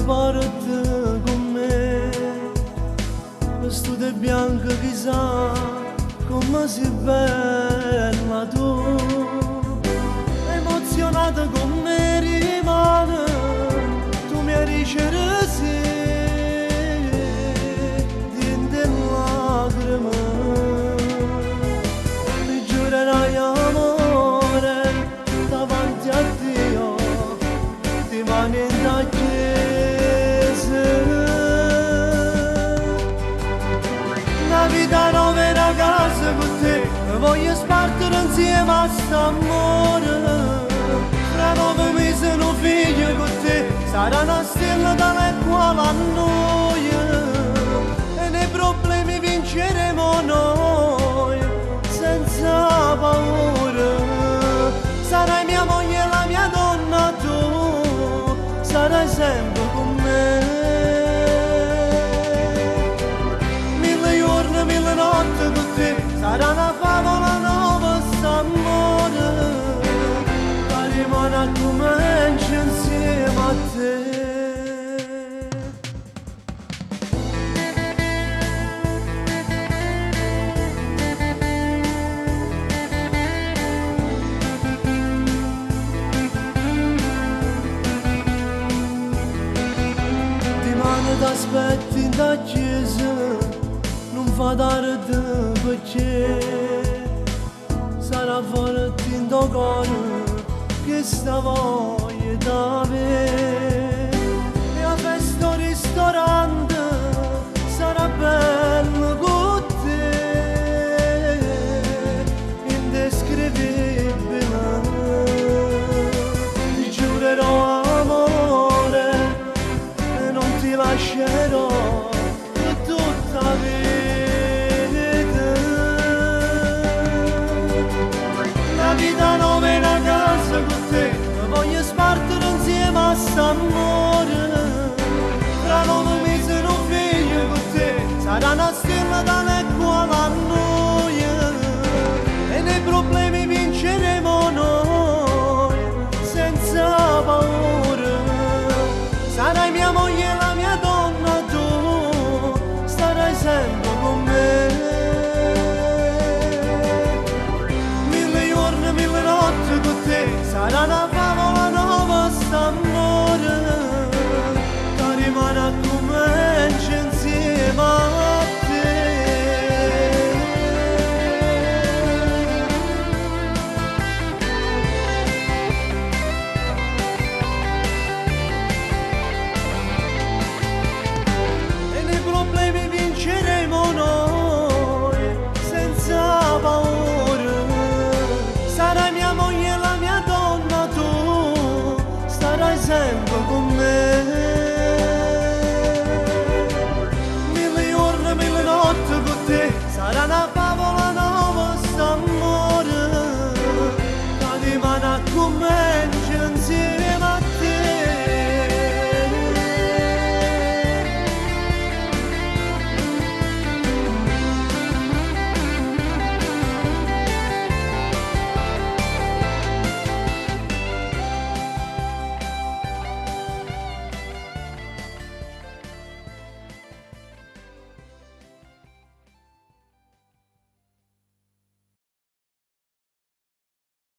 parte con me, vestita bianca chissà come sei bella tu, emozionata con me rimane, tu mi hai ricercato dentro lacrime, mi giurerai amore davanti a Dio, ti mani in chiesa, una vita nuova e una casa con te, voglio spartire insieme a st'amore, fra 9 mesi un figlio con te, sarà una stella dalle quali a noi, e nei problemi vinceremo noi, senza paura, sarai mia moglie e la mia donna tu, sarai sempre con me. Mille giorni, mille notti con te, sarà una favola nuova st'amore, ma rimane a comincia insieme a te. T'aspetti in da chiesa, non fa tardi perché sarà forte in tuo cuore che sta voglia d'avere. E a festa al ristorante sarà bello con te, indescrivibile. Ti giurerò amore, ti lascerò per tutta la vita, una vita nuova e una casa con te, voglio spartire insieme a st'amore, tra 9 mesi un figlio con te, sarà una stella dalle quali a noi, e nei problemi vinceremo noi, senza paura, sarai mia moglie e la mia donna tu, starai sempre con me. Mille giorni, mille notti con te, sarà una favola nuova st'amore, che rimane a comincia insieme a te. Vinceremo noi, senza paura, sarai mia moglie e la mia donna tu, starai sempre con me.